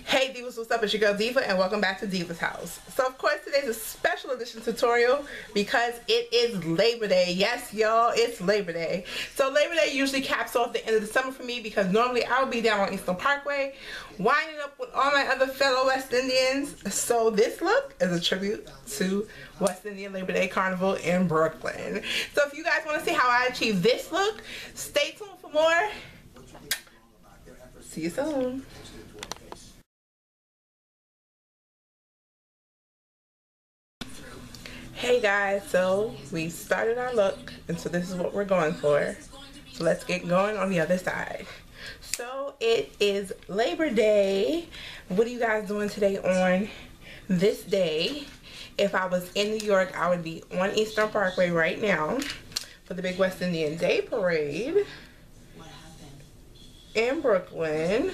Hey Divas, what's up? It's your girl Diva and welcome back to Diva's house. So of course today's a special edition tutorial because it is Labor Day. Yes y'all, it's Labor Day. So Labor Day usually caps off the end of the summer for me because normally I'll be down on Eastern Parkway winding up with all my other fellow West Indians. So this look is a tribute to West Indian Labor Day Carnival in Brooklyn. So if you guys want to see how I achieve this look, stay tuned for more. See you soon. Hey guys, so we started our look and so this is what we're going for. So let's get going on the other side. So it is Labor Day. What are you guys doing today on this day? If I was in New York, I would be on Eastern Parkway right now for the big West Indian Day Parade in Brooklyn.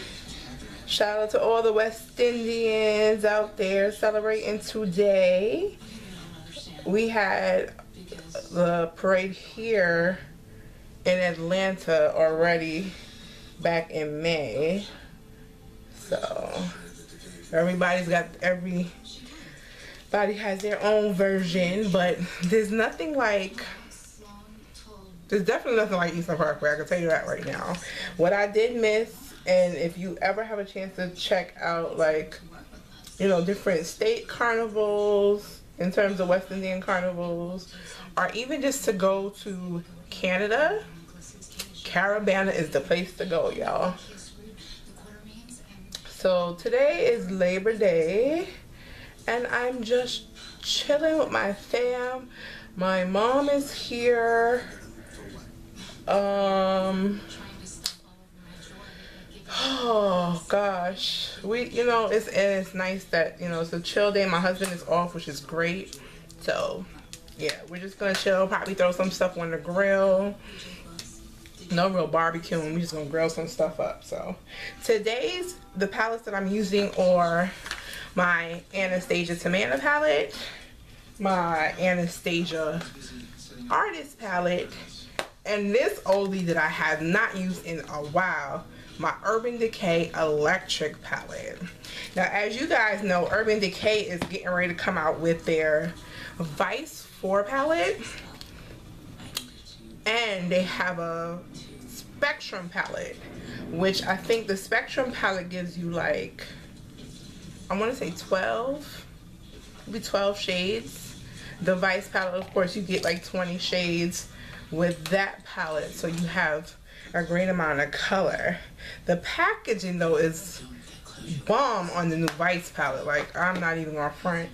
Shout out to all the West Indians out there celebrating today. We had the parade here in Atlanta already back in May. So everybody has their own version, but there's definitely nothing like Eastern Parkway, I can tell you that right now. What I did miss, and if you ever have a chance to check out different state carnivals in terms of West Indian carnivals, or even just to go to Canada, Caravana is the place to go, y'all. So today is Labor Day and I'm just chilling with my fam. My mom is here. Oh gosh, it's nice that it's a chill day. My husband is off, which is great. So yeah, we're just gonna chill, probably throw some stuff on the grill. No real barbecuing, we're just gonna grill some stuff up. So the palettes that I'm using are my Anastasia Tamana palette, my Anastasia Artist palette, and this oldie that I have not used in a while, my Urban Decay Electric palette. Now as you guys know, Urban Decay is getting ready to come out with their Vice 4 palette, and they have a Spectrum palette, which I think the Spectrum palette gives you I want to say 12 shades. The Vice palette, of course, you get 20 shades with that palette, so you have a great amount of color. The packaging though is bomb on the new Vice palette. I'm not even gonna front.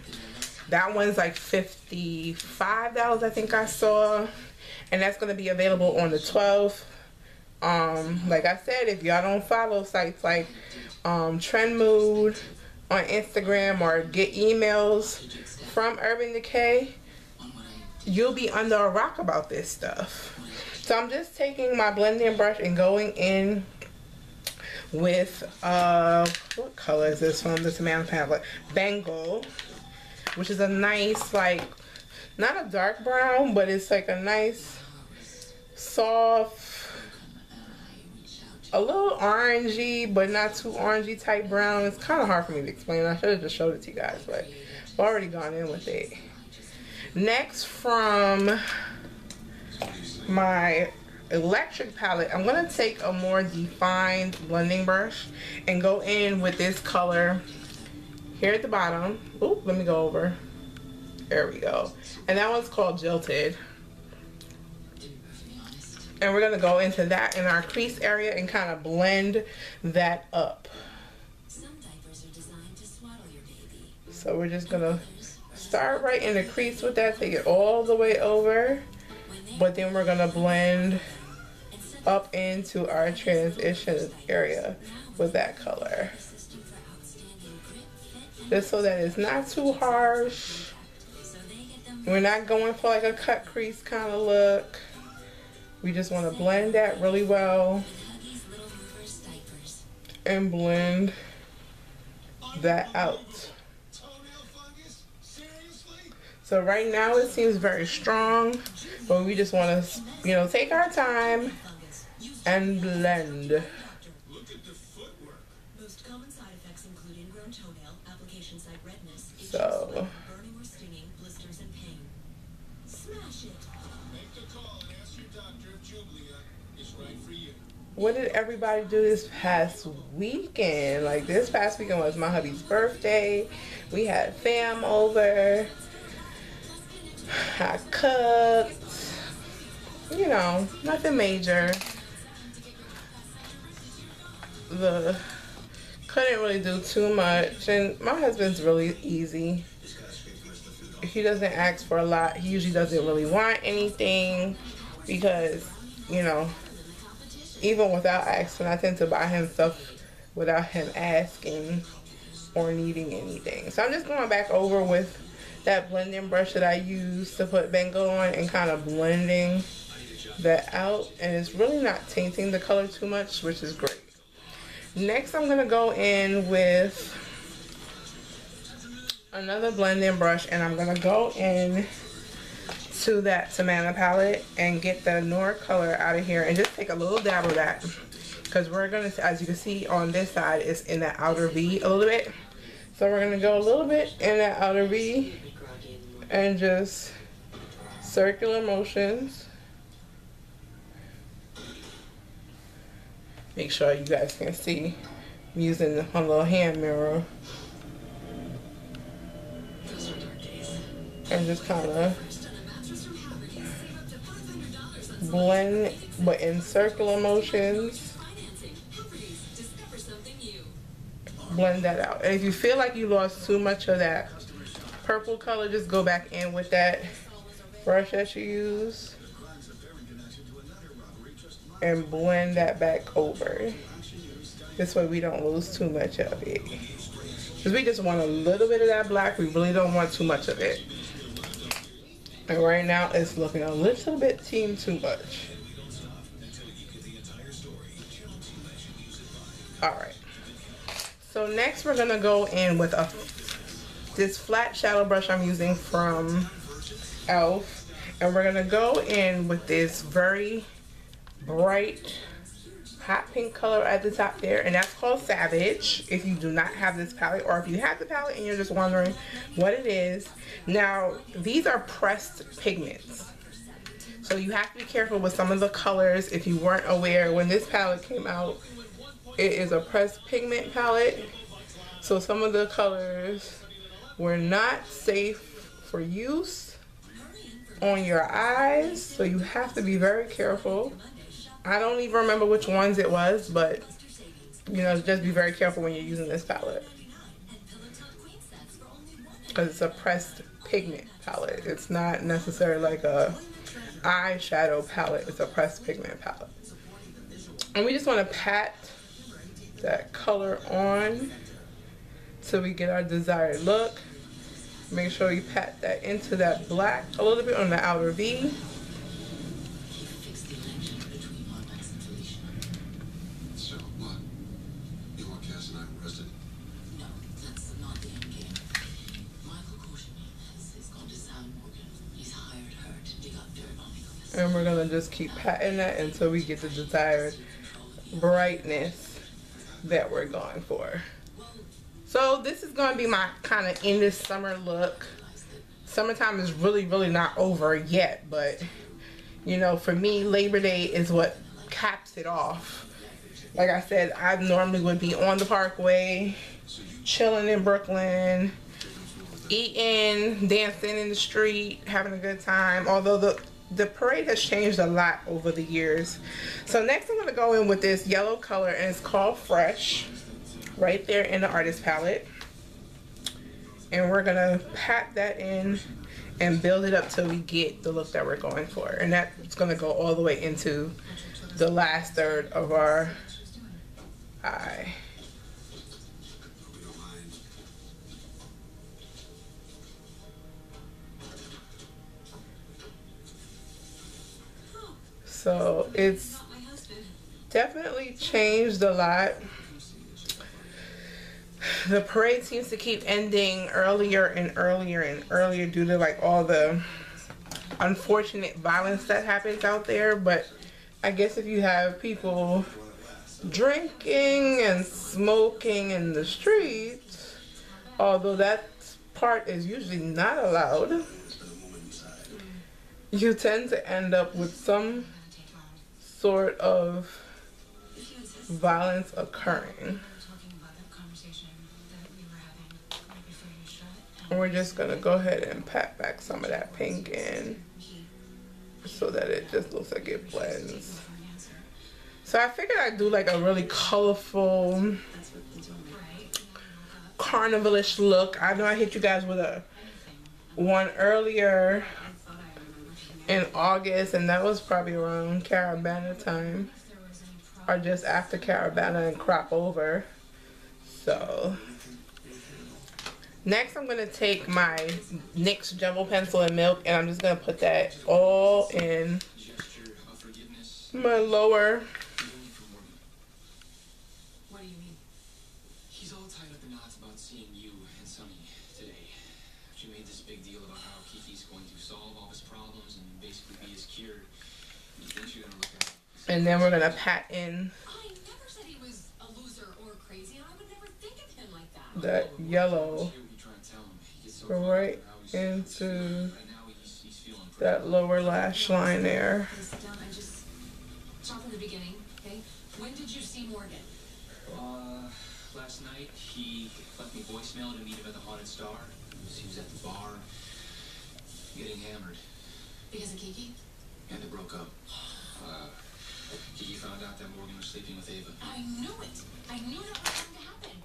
That one's $55, I think I saw, and that's gonna be available on the 12th. Like I said, if y'all don't follow sites like Trend Mood on Instagram or get emails from Urban Decay, you'll be under a rock about this stuff. So I'm just taking my blending brush and going in with what color is this from the Tamana palette? Bengal, which is a nice not a dark brown, but it's a nice soft, a little orangey but not too orangey type brown. It's kind of hard for me to explain. I should have just showed it to you guys, but I've already gone in with it. Next, from my electric palette, I'm going to take a more defined blending brush and go in with this color here at the bottom. Ooh, let me go over. There we go. And that one's called Jilted. And we're going to go into that in our crease area and kind of blend that up. So we're just going to start right in the crease with that, take it all the way over, but then we're going to blend up into our transition area with that color, just so that it's not too harsh. We're not going for a cut crease kind of look. We just want to blend that really well and blend that out. So right now it seems very strong, but we just want to, take our time and blend. So what did everybody do this past weekend? Like, this past weekend was my hubby's birthday. We had fam over. I cooked. You know, nothing major. Couldn't really do too much. And my husband's really easy. He doesn't ask for a lot. He usually doesn't really want anything because, you know, even without asking, I tend to buy him stuff without him asking or needing anything. So I'm just going back over with that blending brush that I used to put Bengal on and kind of blending that out. And it's really not tainting the color too much, which is great. Next, I'm going to go in with another blending brush, and I'm going to go in to that Savannah palette and get the Noir color out of here and just take a little dab of that, because we're going to, as you can see on this side, it's in that outer V a little bit. So we're going to go a little bit in that outer V and just circular motions. Make sure you guys can see. I'm using my little hand mirror. And just kind of blend, but in circular motions. Blend that out. And if you feel like you lost too much of that purple color, just go back in with that brush that you use and blend that back over. This way we don't lose too much of it, because we just want a little bit of that black. We really don't want too much of it. And right now it's looking a little bit too much. Alright, so next we're gonna go in with this flat shadow brush I'm using from Elf, and we're gonna go in with this very bright hot pink color at the top there, and that's called Savage. If you do not have this palette, or if you have the palette and you're just wondering what it is, now these are pressed pigments, so you have to be careful with some of the colors. If you weren't aware, when this palette came out, it is a pressed pigment palette, so some of the colors were not safe for use on your eyes, so you have to be very careful. I don't even remember which ones it was, but you know, just be very careful when you're using this palette, because it's a pressed pigment palette. It's not necessarily like a eyeshadow palette. It's a pressed pigment palette. And we just want to pat that color on so we get our desired look. Make sure you pat that into that black a little bit on the outer V. And we're gonna just keep patting that until we get the desired brightness that we're going for. So this is gonna be my kind of end of summer look. Summertime is really not over yet, but you know, for me, Labor Day is what caps it off. Like I said, I normally would be on the Parkway, chilling in Brooklyn, eating, dancing in the street, having a good time. Although the parade has changed a lot over the years. So next I'm going to go in with this yellow color, and it's called Fresh, right there in the artist palette. And we're going to pat that in and build it up till we get the look that we're going for. And that's going to go all the way into the last third of our eye. So it's definitely changed a lot. The parade seems to keep ending earlier and earlier and earlier due to like all the unfortunate violence that happens out there. But I guess if you have people drinking and smoking in the streets, although that part is usually not allowed, you tend to end up with some sort of violence occurring. We're just gonna go ahead and pat back some of that pink in so that it just looks like it blends. So I figured I'd do like a really colorful carnivalish look. I know I hit you guys with one earlier in August, and that was probably around Caravana time, or just after Caravana and crop over. So next I'm going to take my NYX Jumbo Pencil and Milk, and I'm just going to put that all in my lower. What do you mean? He's all tied up in knots about seeing you and Sunny today. She made this big deal about how Kiki's going to solve all his problems and basically be his cure. You think you're going to look at it? And then we're going to pat in I never said he was a loser or crazy, and I would never think of him like that. that yellow right into that lower lash line there. Just start from the beginning, okay? When did you see Morgan? Last night he left me voicemail to meet him at the Haunted Star. He was at the bar, getting hammered. Because of Kiki? And they broke up. Kiki found out that Morgan was sleeping with Ava. I knew it. I knew that was going to happen.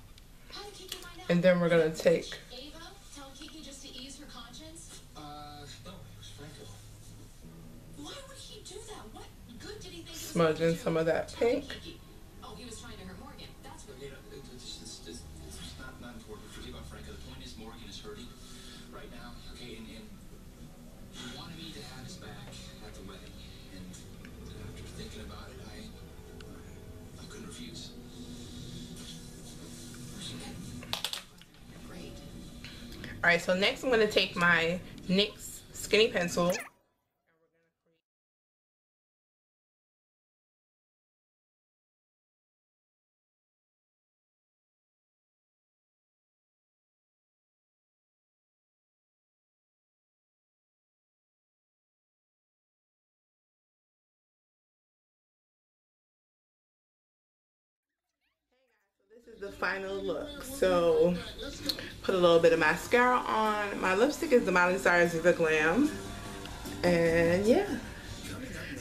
How did Kiki find out? And then we're gonna take Ava tell Kiki just to ease her conscience? No, it was Franco. Why would he do that? What good did he think it was smudge in gonna do? some of that pink. Oh, he was trying to hurt Morgan. That's what. You know, it's not important. Forget about Franco. The point is Morgan is hurting right now, okay? And he wanted me to have his back at the wedding. And after thinking about it, I couldn't refuse. Great. Alright, so next I'm gonna take my NYX Skinny Pencil. This is the final look. So put a little bit of mascara on. My lipstick is the Miley Cyrus Viva Glam. And yeah.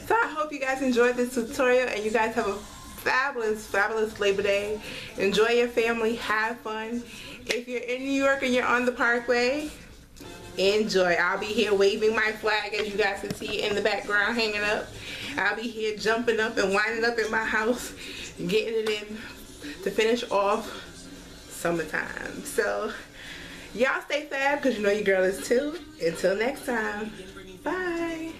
So I hope you guys enjoyed this tutorial and you guys have a fabulous Labor Day. Enjoy your family, have fun. If you're in New York and you're on the Parkway, enjoy. I'll be here waving my flag, as you guys can see in the background hanging up. I'll be here jumping up and winding up in my house, getting it in to finish off summertime. So y'all stay fab, because you know your girl is too. Until next time, bye.